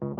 Hello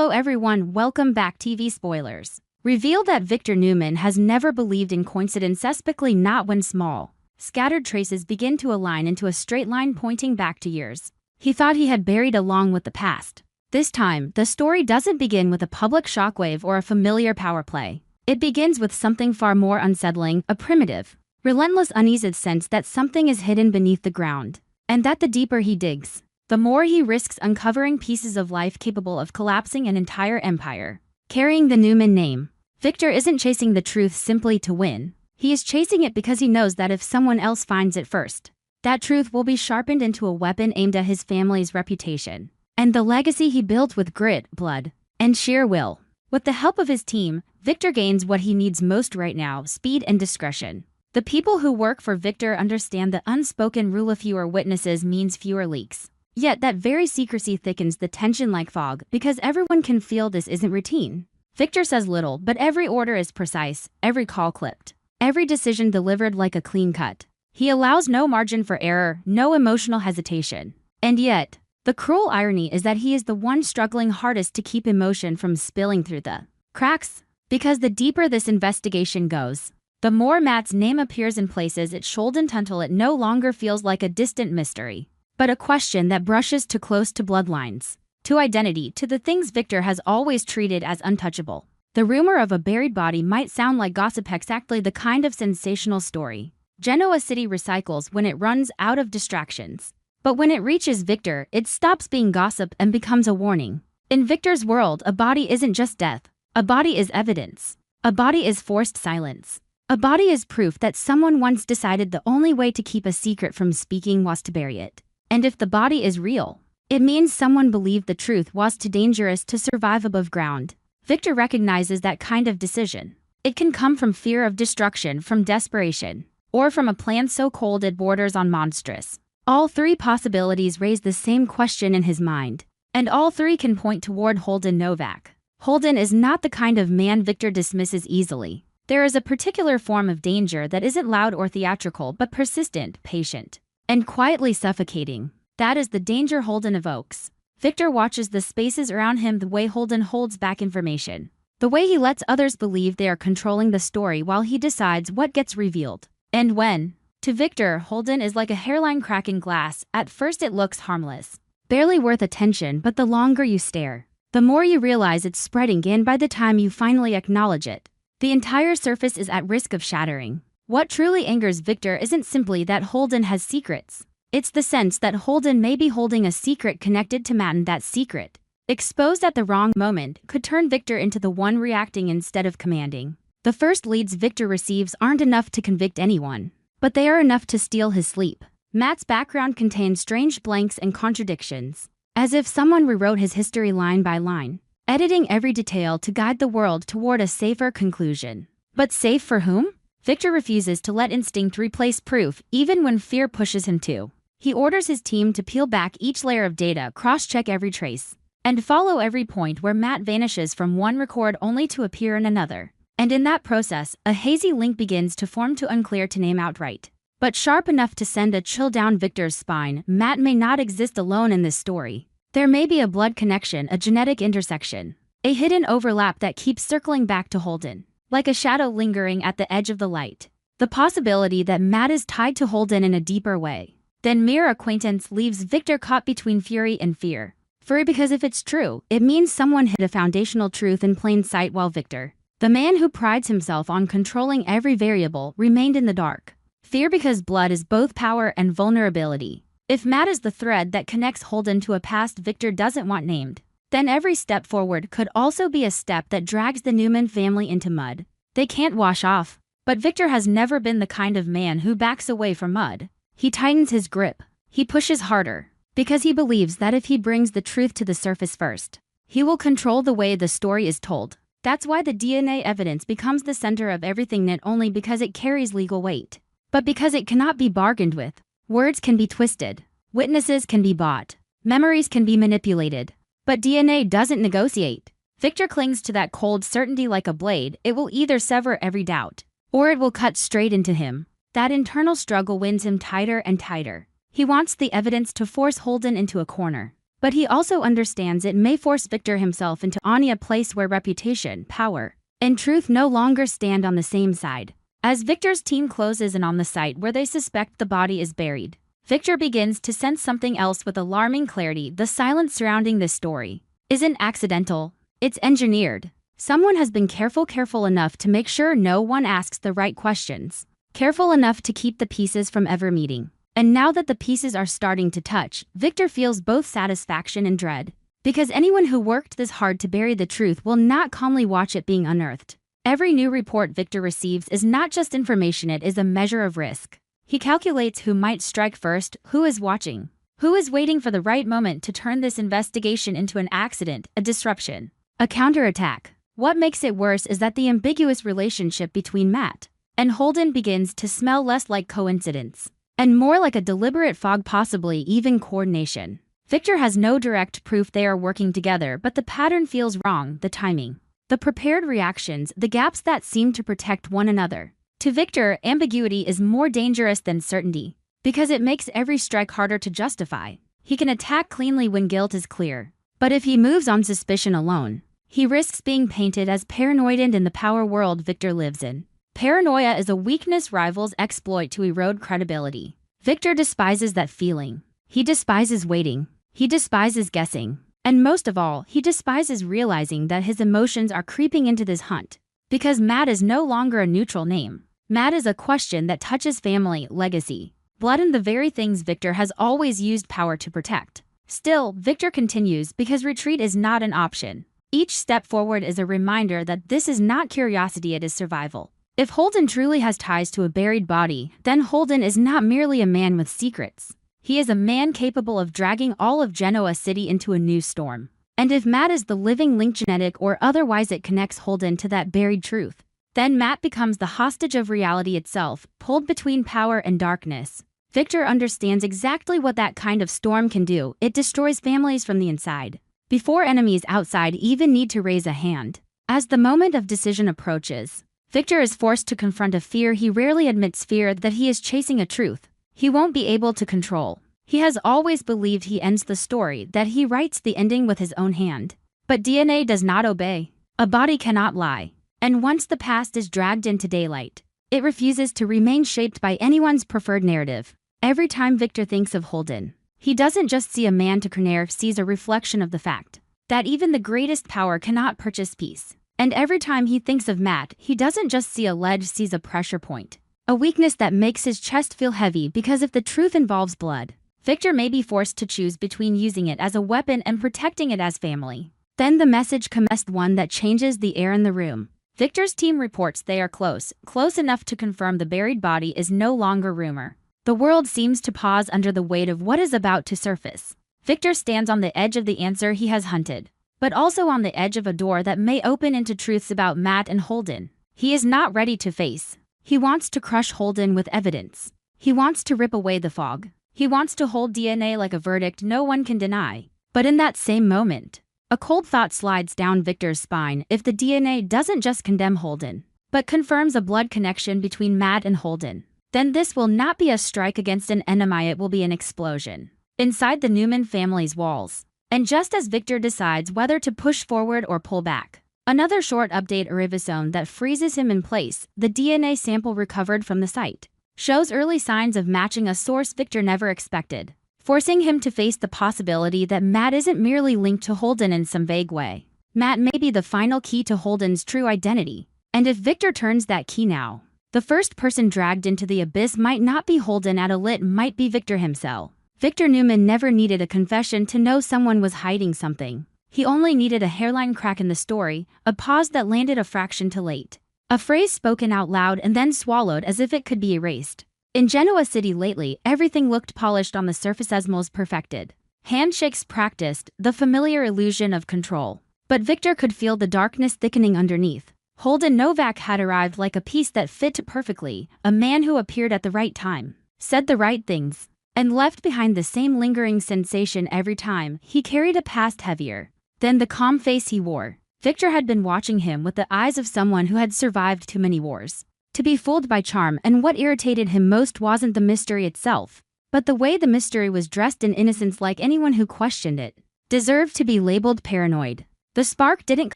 everyone, welcome back TV spoilers. Reveal that Victor Newman has never believed in coincidence, especially not when small. Scattered traces begin to align into a straight line pointing back to years he thought he had buried along with the past. This time, the story doesn't begin with a public shockwave or a familiar power play. It begins with something far more unsettling, a primitive, relentless uneasy sense that something is hidden beneath the ground, and that the deeper he digs, the more he risks uncovering pieces of life capable of collapsing an entire empire. Carrying the Newman name, Victor isn't chasing the truth simply to win. He is chasing it because he knows that if someone else finds it first, that truth will be sharpened into a weapon aimed at his family's reputation and the legacy he built with grit, blood, and sheer will. With the help of his team, Victor gains what he needs most right now: speed and discretion. The people who work for Victor understand the unspoken rule of fewer witnesses means fewer leaks. Yet that very secrecy thickens the tension like fog because everyone can feel this isn't routine. Victor says little, but every order is precise, every call clipped, every decision delivered like a clean cut. He allows no margin for error, no emotional hesitation. And yet, the cruel irony is that he is the one struggling hardest to keep emotion from spilling through the cracks. Because the deeper this investigation goes, the more Matt's name appears in places it shouldn't until it no longer feels like a distant mystery, but a question that brushes too close to bloodlines, to identity, to the things Victor has always treated as untouchable. The rumor of a buried body might sound like gossip, exactly the kind of sensational story Genoa City recycles when it runs out of distractions. But when it reaches Victor, it stops being gossip and becomes a warning. In Victor's world, a body isn't just death. A body is evidence. A body is forced silence. A body is proof that someone once decided the only way to keep a secret from speaking was to bury it. And if the body is real, it means someone believed the truth was too dangerous to survive above ground. Victor recognizes that kind of decision. It can come from fear of destruction, from desperation, or from a plan so cold it borders on monstrous. All three possibilities raise the same question in his mind, and all three can point toward Holden Novak. Holden is not the kind of man Victor dismisses easily. There is a particular form of danger that isn't loud or theatrical but persistent, patient, and quietly suffocating. That is the danger Holden evokes. Victor watches the spaces around him, the way Holden holds back information, the way he lets others believe they are controlling the story while he decides what gets revealed and when. To Victor, Holden is like a hairline crack in glass. At first it looks harmless, barely worth attention, but the longer you stare, the more you realize it's spreading, and by the time you finally acknowledge it, the entire surface is at risk of shattering. What truly angers Victor isn't simply that Holden has secrets. It's the sense that Holden may be holding a secret connected to Matt, and that secret, exposed at the wrong moment, could turn Victor into the one reacting instead of commanding. The first leads Victor receives aren't enough to convict anyone, but they are enough to steal his sleep. Matt's background contains strange blanks and contradictions, as if someone rewrote his history line by line, editing every detail to guide the world toward a safer conclusion. But safe for whom? Victor refuses to let instinct replace proof, even when fear pushes him to. He orders his team to peel back each layer of data, cross-check every trace, and follow every point where Matt vanishes from one record only to appear in another. And in that process, a hazy link begins to form, too unclear to name outright, but sharp enough to send a chill down Victor's spine. Matt may not exist alone in this story. There may be a blood connection, a genetic intersection, a hidden overlap that keeps circling back to Holden, like a shadow lingering at the edge of the light. The possibility that Matt is tied to Holden in a deeper way than mere acquaintance leaves Victor caught between fury and fear. Fury because if it's true, it means someone hid a foundational truth in plain sight while Victor, the man who prides himself on controlling every variable, remained in the dark. Fear because blood is both power and vulnerability. If Matt is the thread that connects Holden to a past Victor doesn't want named, then every step forward could also be a step that drags the Newman family into mud they can't wash off. But Victor has never been the kind of man who backs away from mud. He tightens his grip. He pushes harder, because he believes that if he brings the truth to the surface first, he will control the way the story is told. That's why the DNA evidence becomes the center of everything, not only because it carries legal weight, but because it cannot be bargained with. Words can be twisted. Witnesses can be bought. Memories can be manipulated. But DNA doesn't negotiate. Victor clings to that cold certainty like a blade. It will either sever every doubt, or it will cut straight into him. That internal struggle winds him tighter and tighter. He wants the evidence to force Holden into a corner. But he also understands it may force Victor himself into a place where reputation, power, and truth no longer stand on the same side. As Victor's team closes in on the site where they suspect the body is buried, Victor begins to sense something else with alarming clarity. The silence surrounding this story isn't accidental, it's engineered. Someone has been careful enough to make sure no one asks the right questions, careful enough to keep the pieces from ever meeting. And now that the pieces are starting to touch, Victor feels both satisfaction and dread. Because anyone who worked this hard to bury the truth will not calmly watch it being unearthed. Every new report Victor receives is not just information, it is a measure of risk. He calculates who might strike first, who is watching, who is waiting for the right moment to turn this investigation into an accident, a disruption, a counterattack. What makes it worse is that the ambiguous relationship between Matt and Holden begins to smell less like coincidence and more like a deliberate fog, possibly even coordination. Victor has no direct proof they are working together, but the pattern feels wrong, the timing, the prepared reactions, the gaps that seem to protect one another. To Victor, ambiguity is more dangerous than certainty, because it makes every strike harder to justify. He can attack cleanly when guilt is clear, but if he moves on suspicion alone, he risks being painted as paranoid. And in the power world Victor lives in, paranoia is a weakness rivals exploit to erode credibility. Victor despises that feeling. He despises waiting. He despises guessing. And most of all, he despises realizing that his emotions are creeping into this hunt. Because Matt is no longer a neutral name. Matt is a question that touches family, legacy, blood, and the very things Victor has always used power to protect. Still, Victor continues because retreat is not an option. Each step forward is a reminder that this is not curiosity, it is survival. If Holden truly has ties to a buried body, then Holden is not merely a man with secrets. He is a man capable of dragging all of Genoa City into a new storm. And if Matt is the living link, genetic or otherwise, it connects Holden to that buried truth, then Matt becomes the hostage of reality itself, pulled between power and darkness. Victor understands exactly what that kind of storm can do. It destroys families from the inside, before enemies outside even need to raise a hand. As the moment of decision approaches, Victor is forced to confront a fear he rarely admits, fear that he is chasing a truth he won't be able to control. He has always believed he ends the story, that he writes the ending with his own hand. But DNA does not obey. A body cannot lie. And once the past is dragged into daylight, it refuses to remain shaped by anyone's preferred narrative. Every time Victor thinks of Holden, he doesn't just see a man to corner, sees a reflection of the fact that even the greatest power cannot purchase peace. And every time he thinks of Matt, he doesn't just see a ledge, sees a pressure point. A weakness that makes his chest feel heavy, because if the truth involves blood, Victor may be forced to choose between using it as a weapon and protecting it as family. Then the message comes, one that changes the air in the room. Victor's team reports they are close enough to confirm the buried body is no longer rumor. The world seems to pause under the weight of what is about to surface. Victor stands on the edge of the answer he has hunted, but also on the edge of a door that may open into truths about Matt and Holden he is not ready to face. He wants to crush Holden with evidence. He wants to rip away the fog. He wants to hold DNA like a verdict no one can deny. But in that same moment, a cold thought slides down Victor's spine. If the DNA doesn't just condemn Holden, but confirms a blood connection between Matt and Holden, then this will not be a strike against an enemy, it will be an explosion inside the Newman family's walls. And just as Victor decides whether to push forward or pull back, another short update arrives that freezes him in place. The DNA sample recovered from the site shows early signs of matching a source Victor never expected, forcing him to face the possibility that Matt isn't merely linked to Holden in some vague way. Matt may be the final key to Holden's true identity, and if Victor turns that key now, the first person dragged into the abyss might not be Holden at all, it might be Victor himself. Victor Newman never needed a confession to know someone was hiding something. He only needed a hairline crack in the story, a pause that landed a fraction too late, a phrase spoken out loud and then swallowed as if it could be erased. In Genoa City lately, everything looked polished on the surface, as most perfected. Handshakes practiced, the familiar illusion of control. But Victor could feel the darkness thickening underneath. Holden Novak had arrived like a piece that fit perfectly, a man who appeared at the right time, said the right things, and left behind the same lingering sensation every time. He carried a past heavier than the calm face he wore. Victor had been watching him with the eyes of someone who had survived too many wars to be fooled by charm, and what irritated him most wasn't the mystery itself, but the way the mystery was dressed in innocence. Like anyone who questioned it deserved to be labeled paranoid. The spark didn't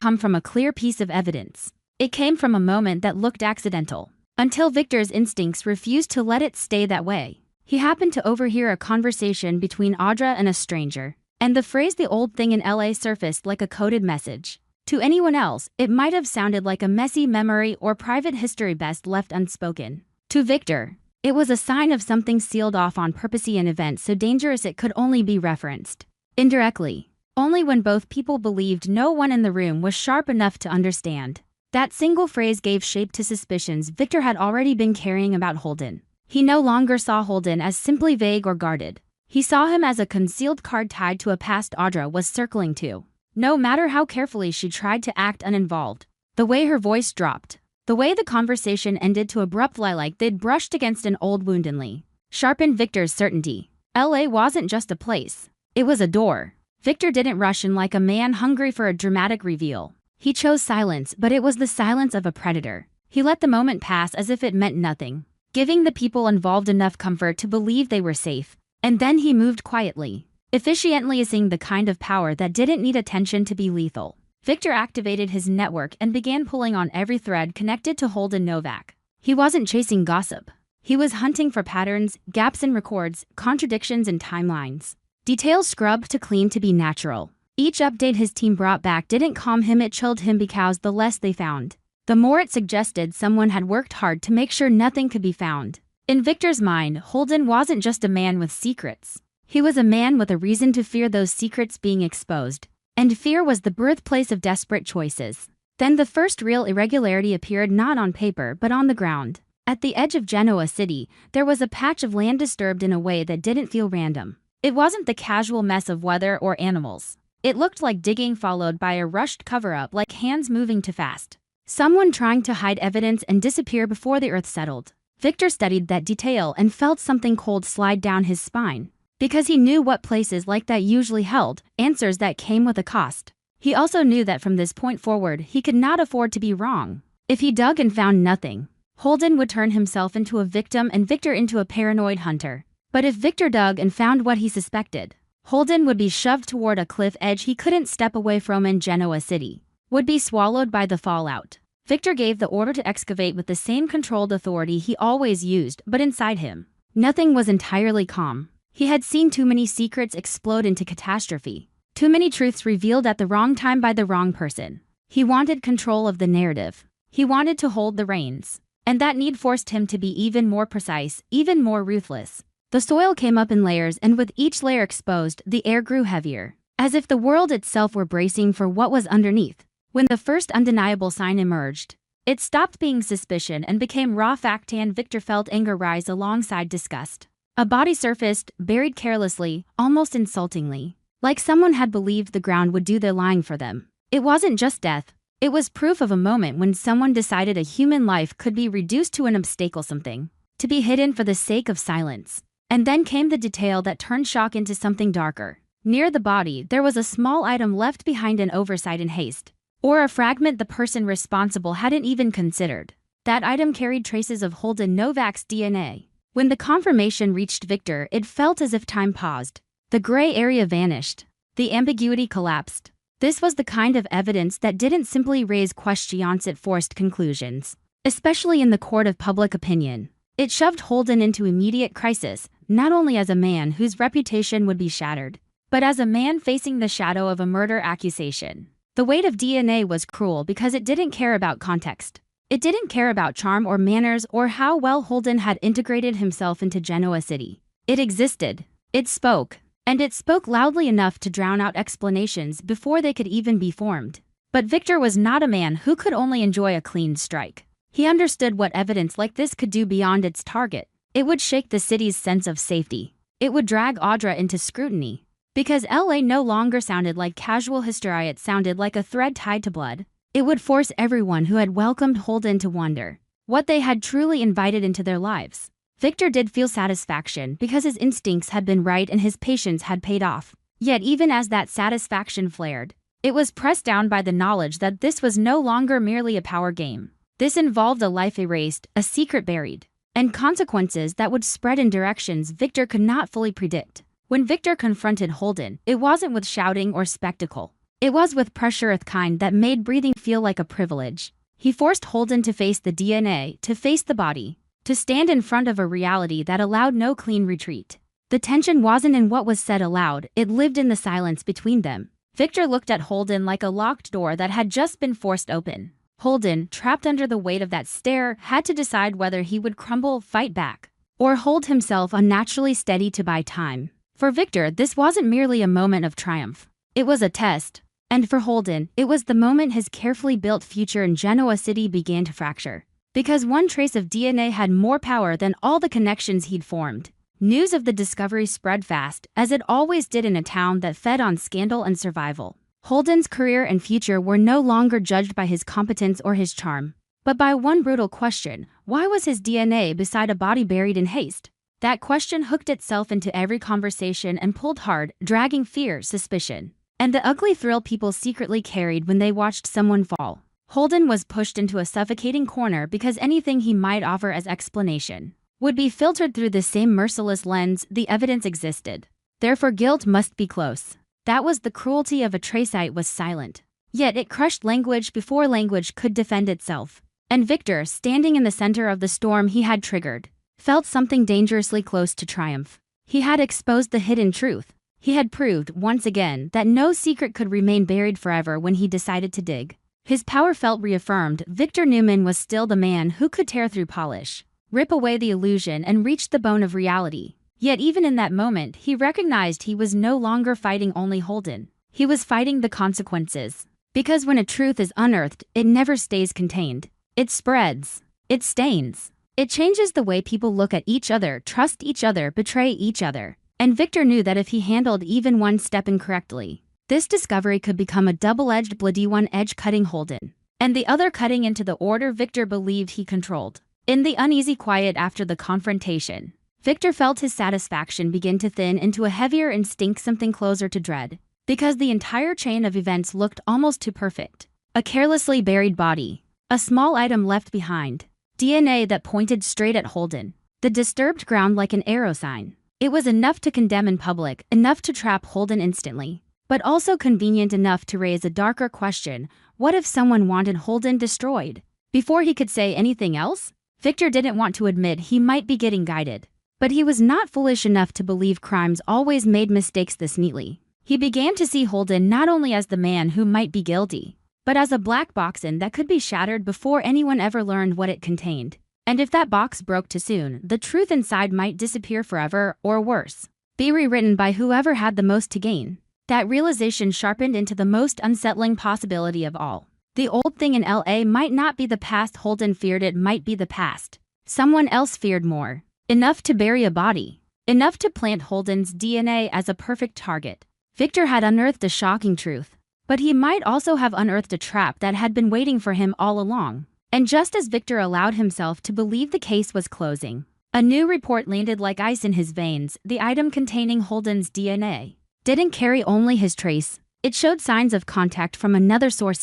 come from a clear piece of evidence. It came from a moment that looked accidental, until Victor's instincts refused to let it stay that way. He happened to overhear a conversation between Audra and a stranger, and the phrase "the old thing in LA" surfaced like a coded message. To anyone else, it might have sounded like a messy memory or private history best left unspoken. To Victor, it was a sign of something sealed off on purpose, an event so dangerous it could only be referenced indirectly, only when both people believed no one in the room was sharp enough to understand. That single phrase gave shape to suspicions Victor had already been carrying about Holden. He no longer saw Holden as simply vague or guarded. He saw him as a concealed card tied to a past Audra was circling to. No matter how carefully she tried to act uninvolved, the way her voice dropped, the way the conversation ended too abruptly, like they'd brushed against an old wound, sharpened Victor's certainty. LA wasn't just a place. It was a door. Victor didn't rush in like a man hungry for a dramatic reveal. He chose silence, but it was the silence of a predator. He let the moment pass as if it meant nothing, giving the people involved enough comfort to believe they were safe. And then he moved quietly, efficiently, using the kind of power that didn't need attention to be lethal. Victor activated his network and began pulling on every thread connected to Holden Novak. He wasn't chasing gossip. He was hunting for patterns, gaps in records, contradictions in timelines. Details scrubbed to clean to be natural. Each update his team brought back didn't calm him, it chilled him, because the less they found, the more it suggested someone had worked hard to make sure nothing could be found. In Victor's mind, Holden wasn't just a man with secrets. He was a man with a reason to fear those secrets being exposed. And fear was the birthplace of desperate choices. Then the first real irregularity appeared, not on paper but on the ground. At the edge of Genoa City, there was a patch of land disturbed in a way that didn't feel random. It wasn't the casual mess of weather or animals. It looked like digging followed by a rushed cover-up, like hands moving too fast. Someone trying to hide evidence and disappear before the earth settled. Victor studied that detail and felt something cold slide down his spine. Because he knew what places like that usually held answers that came with a cost. He also knew that from this point forward, he could not afford to be wrong. If he dug and found nothing, Holden would turn himself into a victim and Victor into a paranoid hunter. But if Victor dug and found what he suspected, Holden would be shoved toward a cliff edge he couldn't step away from, in Genoa City, would be swallowed by the fallout. Victor gave the order to excavate with the same controlled authority he always used, but inside him, nothing was entirely calm. He had seen too many secrets explode into catastrophe, too many truths revealed at the wrong time by the wrong person. He wanted control of the narrative. He wanted to hold the reins. And that need forced him to be even more precise, even more ruthless. The soil came up in layers, and with each layer exposed, the air grew heavier, as if the world itself were bracing for what was underneath. When the first undeniable sign emerged, it stopped being suspicion and became raw fact, and Victor felt anger rise alongside disgust. A body surfaced, buried carelessly, almost insultingly, like someone had believed the ground would do their lying for them. It wasn't just death. It was proof of a moment when someone decided a human life could be reduced to an obstacle, something to be hidden for the sake of silence. And then came the detail that turned shock into something darker. Near the body, there was a small item left behind in oversight and haste, or a fragment the person responsible hadn't even considered. That item carried traces of Holden Novak's DNA. When the confirmation reached Victor, it felt as if time paused. The gray area vanished. The ambiguity collapsed. This was the kind of evidence that didn't simply raise questions, it forced conclusions, especially in the court of public opinion. It shoved Holden into immediate crisis, not only as a man whose reputation would be shattered, but as a man facing the shadow of a murder accusation. The weight of DNA was cruel because it didn't care about context. It didn't care about charm or manners or how well Holden had integrated himself into Genoa City. It existed. It spoke. And it spoke loudly enough to drown out explanations before they could even be formed. But Victor was not a man who could only enjoy a clean strike. He understood what evidence like this could do beyond its target. It would shake the city's sense of safety. It would drag Audra into scrutiny. Because LA no longer sounded like casual history, it sounded like a thread tied to blood. It would force everyone who had welcomed Holden to wonder what they had truly invited into their lives. Victor did feel satisfaction because his instincts had been right and his patience had paid off. Yet even as that satisfaction flared, it was pressed down by the knowledge that this was no longer merely a power game. This involved a life erased, a secret buried, and consequences that would spread in directions Victor could not fully predict. When Victor confronted Holden, it wasn't with shouting or spectacle. It was with pressure of kind that made breathing feel like a privilege. He forced Holden to face the DNA, to face the body, to stand in front of a reality that allowed no clean retreat. The tension wasn't in what was said aloud, it lived in the silence between them. Victor looked at Holden like a locked door that had just been forced open. Holden, trapped under the weight of that stare, had to decide whether he would crumble, fight back, or hold himself unnaturally steady to buy time. For Victor, this wasn't merely a moment of triumph. It was a test. And for Holden, it was the moment his carefully built future in Genoa City began to fracture. Because one trace of DNA had more power than all the connections he'd formed. News of the discovery spread fast, as it always did in a town that fed on scandal and survival. Holden's career and future were no longer judged by his competence or his charm, but by one brutal question: why was his DNA beside a body buried in haste? That question hooked itself into every conversation and pulled hard, dragging fear, suspicion, and the ugly thrill people secretly carried when they watched someone fall. Holden was pushed into a suffocating corner because anything he might offer as explanation would be filtered through the same merciless lens. The evidence existed. Therefore guilt must be close. That was the cruelty of a tracite was silent. Yet it crushed language before language could defend itself. And Victor, standing in the center of the storm he had triggered, felt something dangerously close to triumph. He had exposed the hidden truth. He had proved, once again, that no secret could remain buried forever when he decided to dig. His power felt reaffirmed. Victor Newman was still the man who could tear through polish, rip away the illusion, and reach the bone of reality. Yet even in that moment, he recognized he was no longer fighting only Holden. He was fighting the consequences. Because when a truth is unearthed, it never stays contained. It spreads. It stains. It changes the way people look at each other, trust each other, betray each other. And Victor knew that if he handled even one step incorrectly, this discovery could become a double-edged bloody, one edge cutting Holden, and the other cutting into the order Victor believed he controlled. In the uneasy quiet after the confrontation, Victor felt his satisfaction begin to thin into a heavier instinct, something closer to dread. Because the entire chain of events looked almost too perfect. A carelessly buried body. A small item left behind. DNA that pointed straight at Holden. The disturbed ground like an arrow sign. It was enough to condemn in public, enough to trap Holden instantly. But also convenient enough to raise a darker question: what if someone wanted Holden destroyed? Before he could say anything else, Victor didn't want to admit he might be getting guided. But he was not foolish enough to believe crimes always made mistakes this neatly. He began to see Holden not only as the man who might be guilty, but as a black box that could be shattered before anyone ever learned what it contained. And if that box broke too soon, the truth inside might disappear forever, or worse, be rewritten by whoever had the most to gain. That realization sharpened into the most unsettling possibility of all. The old thing in LA might not be the past Holden feared, it might be the past someone else feared more. Enough to bury a body. Enough to plant Holden's DNA as a perfect target. Victor had unearthed a shocking truth, but he might also have unearthed a trap that had been waiting for him all along. And just as Victor allowed himself to believe the case was closing, a new report landed like ice in his veins. The item containing Holden's DNA didn't carry only his trace, it showed signs of contact from another source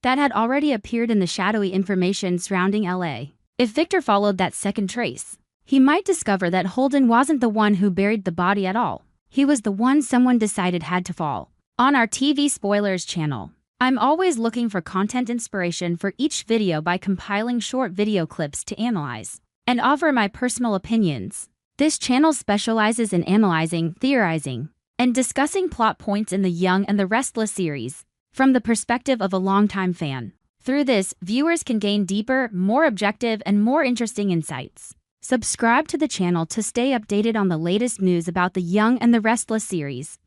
that had already appeared in the shadowy information surrounding LA. If Victor followed that second trace, he might discover that Holden wasn't the one who buried the body at all. He was the one someone decided had to fall. On our TV Spoilers channel, I'm always looking for content inspiration for each video by compiling short video clips to analyze and offer my personal opinions. This channel specializes in analyzing, theorizing, and discussing plot points in the Young and the Restless series from the perspective of a longtime fan. Through this, viewers can gain deeper, more objective, and more interesting insights. Subscribe to the channel to stay updated on the latest news about the Young and the Restless series.